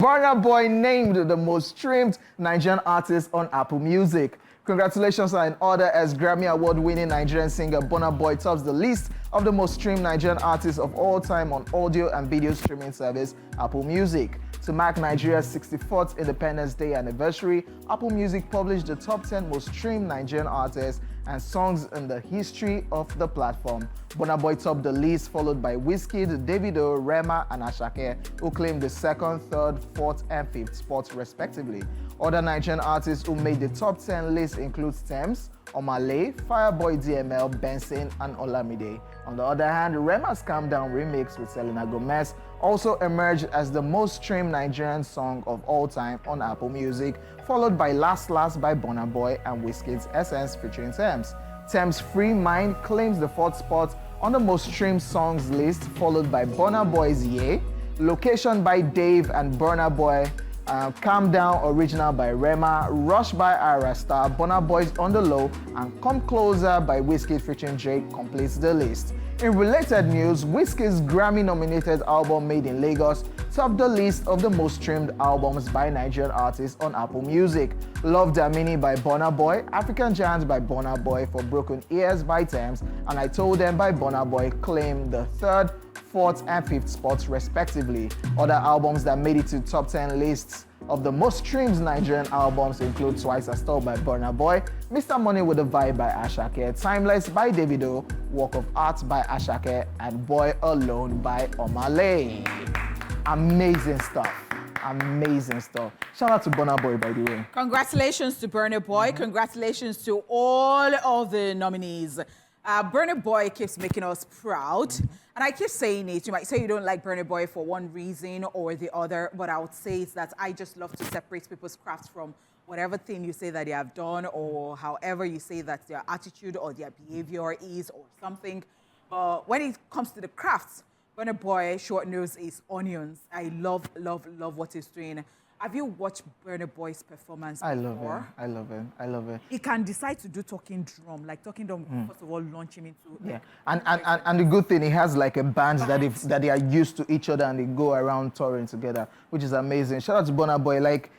Burna Boy named the most streamed Nigerian artist on Apple Music. Congratulations are in order as Grammy Award-winning Nigerian singer Burna Boy tops the list of the most streamed Nigerian artists of all time on audio and video streaming service Apple Music. To mark Nigeria's 64th Independence Day anniversary, Apple Music published the top 10 most streamed Nigerian artists and songs in the history of the platform. Burna Boy topped the list, followed by Wizkid, Davido, Rema, and Asake, who claimed the second, third, fourth, and fifth spots respectively. Other Nigerian artists who made the top 10 list include Tems, Omale, Fireboy DML, Benson, and Olamide. On the other hand, Rema's Calm Down remix with Selena Gomez also emerged as the most streamed Nigerian song of all time on Apple Music, followed by Last Last by Burna Boy and Wizkid's Essence featuring Tems. Tems' Free Mind claims the fourth spot on the most streamed songs list, followed by Burna Boy's Ye, Location by Dave and Burna Boy, Calm Down Original by Rema, Rush by Ira Star, Burna Boy's On The Low, and Come Closer by Wizkid featuring Drake completes the list. In related news, Wizkid's Grammy-nominated album Made in Lagos topped the list of the most streamed albums by Nigerian artists on Apple Music. Love Damini by Burna Boy, African Giant by Burna Boy, For Broken Ears by Tems, and I Told Them by Burna Boy claimed the third, fourth, and fifth spots respectively. Other albums that made it to top 10 lists of the most streamed Nigerian albums include Twice As Tall by Burna Boy, Mr. Money with a Vibe by Asake, Timeless by Davido, Work of Art by Asake, and Boy Alone by Omale. Amazing stuff. Amazing stuff. Shout out to Burna Boy, by the way. Congratulations to Burna Boy. Congratulations to all of the nominees. Burna Boy keeps making us proud. And I keep saying it. You might say you don't like Burna Boy for one reason or the other, but I would say it's that I just love to separate people's crafts from whatever thing you say that they have done or however you say that their attitude or their behavior is or something. But when it comes to the crafts, Burna Boy, short nose is onions. I love, love, love what he's doing. Have you watched Burna Boy's performance before? I love it. I love it. I love it. He can decide to do talking drum, like talking drum, first of all, launch him into... Yeah, and the good thing, he has like a band that they are used to each other and they go around touring together, which is amazing. Shout out to Burna Boy. Like,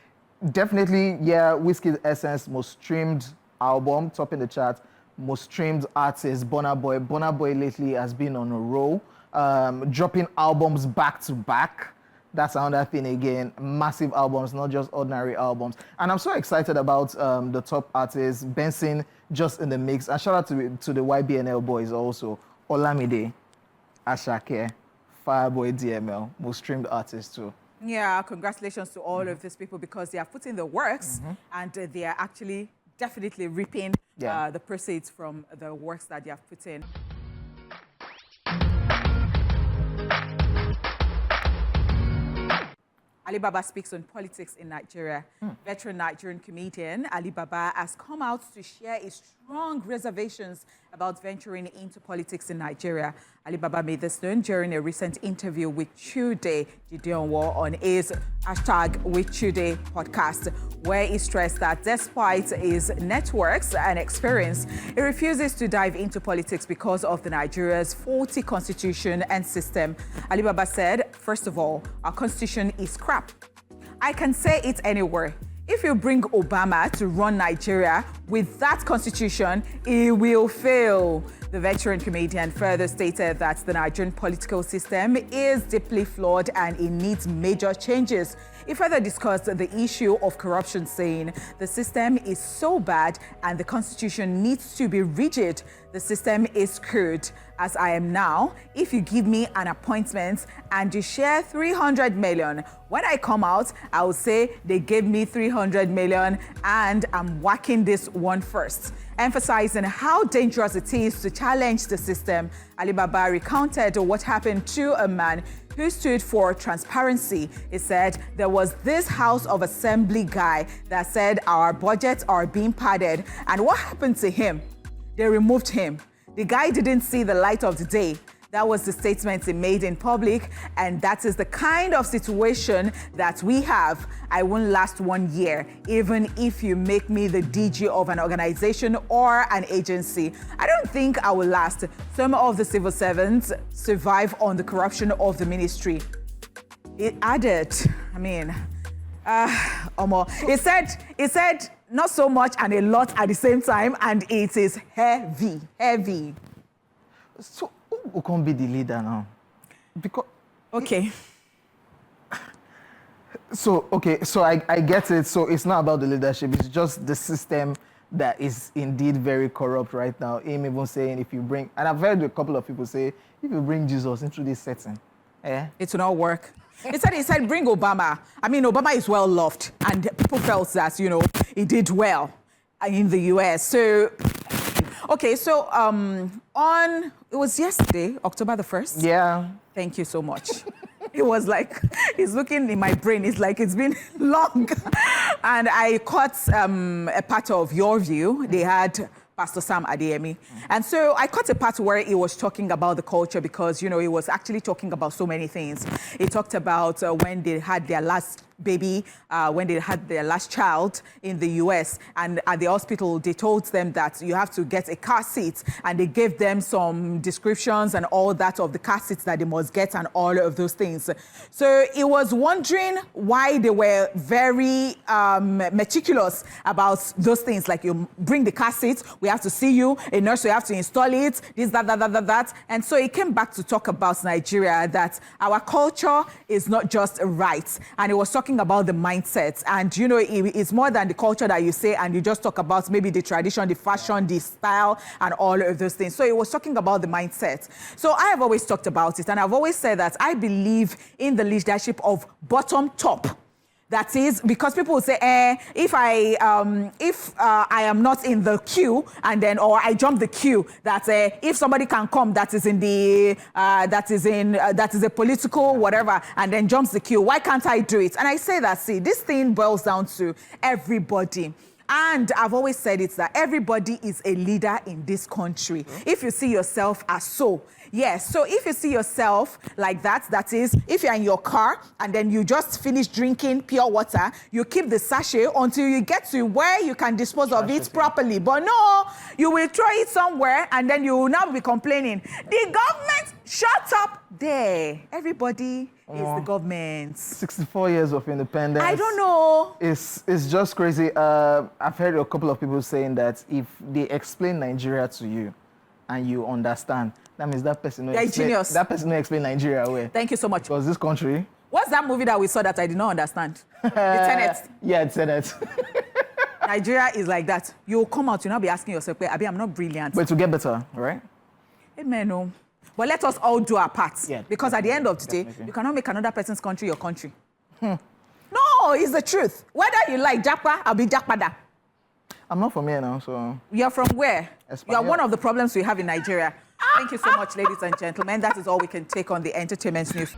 definitely, yeah, Wizkid's Essence, most streamed album, topping the chart, most streamed artist, Burna Boy. Burna Boy lately has been on a roll, dropping albums back to back. That's another thing again, massive albums, not just ordinary albums. And I'm so excited about the top artists, Benson just in the mix. And shout out to the YBNL boys also, Olamide, Asake, Fireboy DML, most streamed artists too. Yeah, congratulations to all of these people because they have put in the works and they are actually definitely reaping the proceeds from the works that they have put in. Ali Baba speaks on politics in Nigeria. Veteran Nigerian comedian Ali Baba has come out to share his strong reservations about venturing into politics in Nigeria. Ali Baba made this known during a recent interview with Chude Gideonwo on his #WithChude podcast, where he stressed that despite his networks and experience, he refuses to dive into politics because of the Nigeria's faulty constitution and system. Ali Baba said, first of all, our constitution is crap. I can say it anywhere. If you bring Obama to run Nigeria with that constitution, he will fail. The veteran comedian further stated that the Nigerian political system is deeply flawed and it needs major changes. He further discussed the issue of corruption, saying the system is so bad and the constitution needs to be rigid. The system is screwed. As I am now, if you give me an appointment and you share 300 million, when I come out, I will say they gave me 300 million and I'm whacking this one first. Emphasizing how dangerous it is to challenge the system, Ali Baba recounted what happened to a man who stood for transparency. He said there was this House of Assembly guy that said our budgets are being padded. And what happened to him? They removed him. The guy didn't see the light of the day. That was the statement he made in public, and that is the kind of situation that we have. I won't last 1 year, even if you make me the DG of an organization or an agency. I don't think I will last. Some of the civil servants survive on the corruption of the ministry. It added, Omo. He said not so much and a lot at the same time, and it is heavy. So who can be the leader now? Because okay. So I get it. So it's not about the leadership, it's just the system that is indeed very corrupt right now. Him even saying if you bring, and I've heard a couple of people say, if you bring Jesus into this setting, it will not work. He said bring Obama. I mean, Obama is well loved, and people felt that, you know, he did well in the US. So, okay, so it was yesterday, October the 1st. Yeah. Thank you so much. It was like, it's looking in my brain, it's like it's been long. And I caught a part of your view. They had Pastor Sam Adeyemi. And so I caught a part where he was talking about the culture because, you know, he was actually talking about so many things. He talked about when they had their last baby, when they had their last child in the US, and at the hospital, they told them that you have to get a car seat, and they gave them some descriptions and all that of the car seats that they must get and all of those things. So he was wondering why they were very meticulous about those things, like you bring the car seat, we have to see you, a nurse, we have to install it, this, that. And so he came back to talk about Nigeria, that our culture is not just a right, and he was talking about the mindset, and you know, it's more than the culture that you say and you just talk about maybe the tradition, the fashion, the style, and all of those things. So he was talking about the mindset. So I have always talked about it, and I've always said that I believe in the leadership of bottom top. That is because people will say, if I am not in the queue, and then, or I jump the queue, that if somebody can come that is in the that is a political whatever, and then jumps the queue, why can't I do it? And I say that, see, this thing boils down to everybody. And I've always said it's that everybody is a leader in this country. If you see yourself as so. Yes, so if you see yourself like that, that is, if you're in your car and then you just finish drinking pure water, you keep the sachet until you get to where you can dispose of it properly. But no, you will throw it somewhere and then you will now be complaining. The government, shut up there. Everybody is the government. 64 years of independence. I don't know. It's just crazy. I've heard a couple of people saying that if they explain Nigeria to you and you understand, that means that person no explain Nigeria well. Thank you so much. Because this country. What's that movie that we saw that I did not understand? The Tenet. Yeah, it's Tenet. Nigeria is like that. You'll come out, you'll not be asking yourself, Abi, I'm not brilliant. But to get better, right? Amen, no. But let us all do our parts. Yeah, because at the end of the day, you cannot make another person's country your country. No, it's the truth. Whether you like Japa, I'll be Japada. I'm not from here now, so... You're from where? Esplash. You are one of the problems we have in Nigeria. Thank you so much, ladies and gentlemen. That is all we can take on the entertainment news.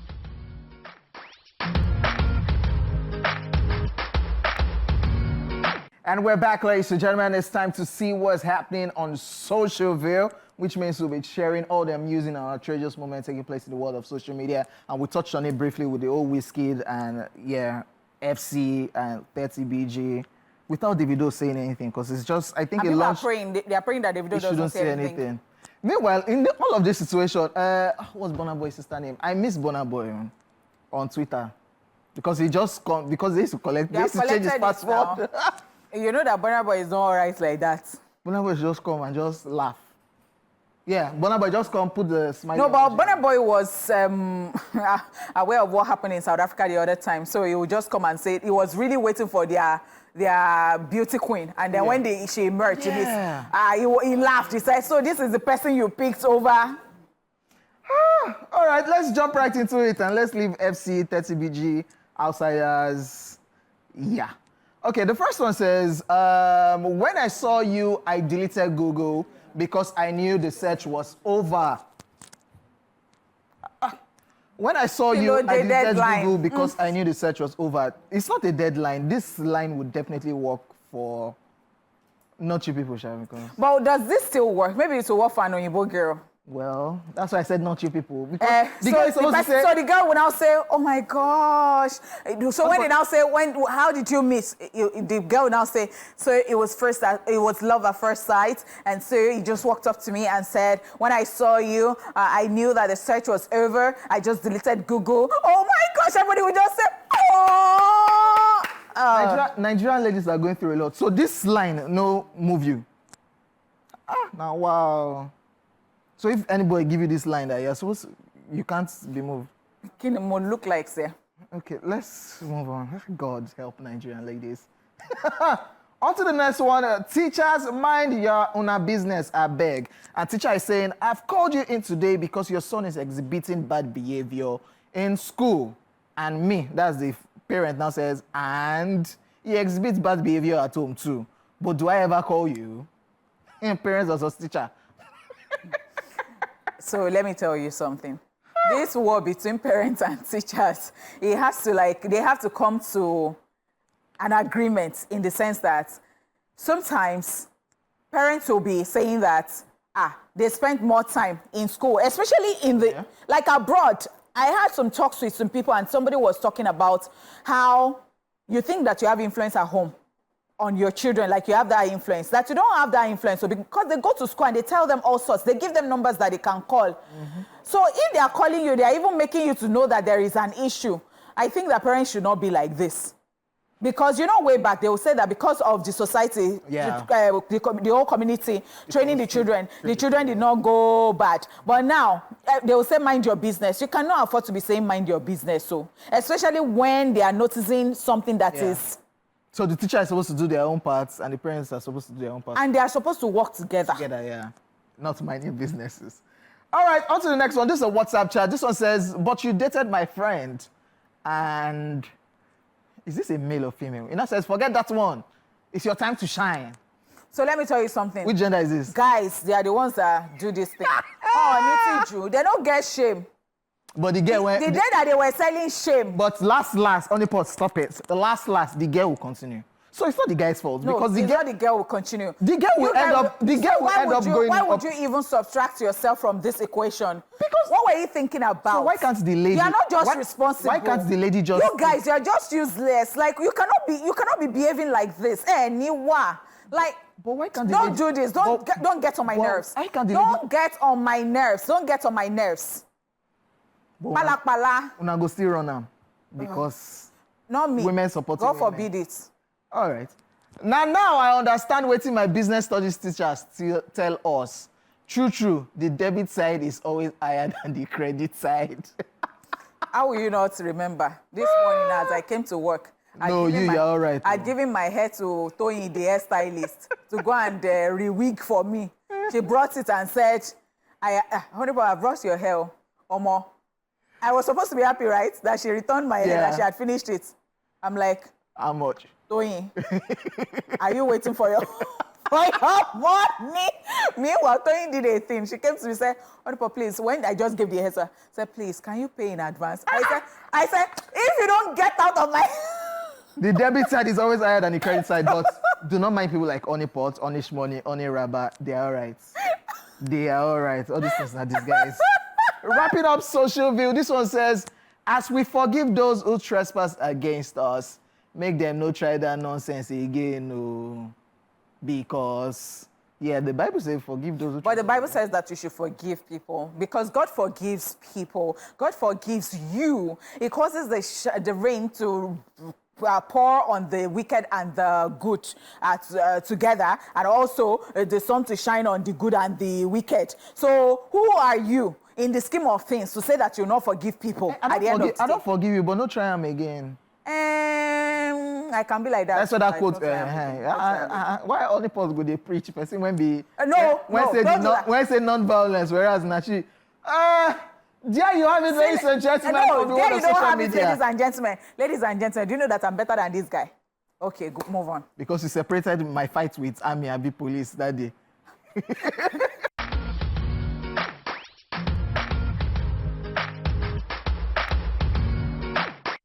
And we're back, ladies and gentlemen. It's time to see what's happening on social view, which means we'll be sharing all the amusing and outrageous moments taking place in the world of social media. And we touched on it briefly with the old Wizkid and, FC and 30BG. Without Davido saying anything, because it's just, I think and people are praying. They are praying that Davido doesn't say anything. Meanwhile, in all of this situation, what's Burna Boy's sister name? I miss Burna Boy on Twitter because he just because they used to collect, they used to change his password. You know that Burna Boy is not alright like that. Burna Boy just come and just laugh. Yeah, Burna Boy just come put the smile. No, but Burna Boy was aware of what happened in South Africa the other time, so he would just come and say he was really waiting for their beauty queen, and then when she emerged, he laughed. He said, "So this is the person you picked over." All right, let's jump right into it and let's leave FC 30BG outsiders. Yeah. Okay, the first one says, when I saw you, I deleted Google because I knew the search was over. When I saw you, I deleted Google because I knew the search was over. It's not a deadline. This line would definitely work for not you people, Shah. But does this still work? Maybe it will work for an Oyinbo girl. Well, that's why I said not you people. Because so the girl will now say, "Oh my gosh!" So when they now say, how did you miss? The girl will now say, "So it was love at first sight," and so he just walked up to me and said, "When I saw you, I knew that the search was over. I just deleted Google." Oh my gosh! Everybody would just say, "Oh." Nigerian ladies are going through a lot. So this line, no, move you. Now, wow. So if anybody give you this line that you're supposed to, you can't be moved. Can look like, sir. Okay, let's move on. God help Nigerian ladies. On to the next one. Teachers, mind your own business, I beg. And teacher is saying, I've called you in today because your son is exhibiting bad behavior in school. And me, that's the parent now says, and he exhibits bad behavior at home too. But do I ever call you? Parents versus teacher. So let me tell you something. This war between parents and teachers, it has to they have to come to an agreement in the sense that sometimes parents will be saying that, they spend more time in school, especially in the, like abroad. I had some talks with some people and somebody was talking about how you think that you have influence at home on your children, like you have that influence, that you don't have that influence. So because they go to school and they tell them all sorts, they give them numbers that they can call. So if they are calling you, they are even making you to know that there is an issue. I think that parents should not be like this. Because, way back, they will say that because of the society, the whole community, training the children did not go bad. But now, they will say, mind your business. You cannot afford to be saying, mind your business. So, especially when they are noticing something that is... So the teacher is supposed to do their own parts and the parents are supposed to do their own parts. And they are supposed to work together. Not minding businesses. All right, on to the next one. This is a WhatsApp chat. This one says, but you dated my friend. And... is this a male or female? It says, forget that one. It's your time to shine. So let me tell you something. Which gender is this? Guys, they are the ones that do this thing. Niti, they don't get shame. But the girl went... The day that they were selling shame. But last, only pot, stop it. The last, the girl will continue. So it's not the guy's fault. No, because the girl will continue. The girl will end up going Why would you even subtract yourself from this equation? Because... what were you thinking about? So why can't the lady... You are not just responsible. Why can't the lady just... You guys, you are just useless. Like, you cannot be behaving like this. Like... But why can't the don't lady... do this. Don't get on my nerves. Why can't the don't get on my nerves. Don't get on my nerves. Pala. Una go still run am because not me. Women supporting God women. forbid it. All right. Now I understand what my business studies teachers still tell us. True. The debit side is always higher than the credit side. How will you not remember? This morning as I came to work, you're all right. I'd given my hair to Toyin, the hairstylist, to go and re-wig for me. She brought it and said, Honorable, I brought your hair, Omo. I was supposed to be happy, right? That she returned my hair, that she had finished it. I'm like, how much? Toyin, are you waiting for your money? Meanwhile, Toyin did a thing. She came to me and said, Honorable, please, when I just gave the hair, said, please, can you pay in advance? I said, if you don't get out of my... The debit side is always higher than the credit side, but do not mind people like Onipot, Onish Money, Oni Rabba. They are all right. They are all right. All these things are these guys. Wrapping up social view, this one says, as we forgive those who trespass against us, make them no try that nonsense again, no. Because, the Bible says forgive those who trespass. But the Bible says that you should forgive people because God forgives people. God forgives you. It causes the rain to pour on the wicked and the good together, and also the sun to shine on the good and the wicked. So who are you in the scheme of things to say that you not forgive people at the end of the day? I don't forgive you, but no try them again. I can be like that. That's what that quote. Why only Paul go they preach? Person when be when say non-violence, whereas naturally, there you have it, ladies and gentlemen. No, there you don't have it, ladies and gentlemen. Ladies and gentlemen, do you know that I'm better than this guy? Okay, move on. Because you separated my fight with Army and police that day.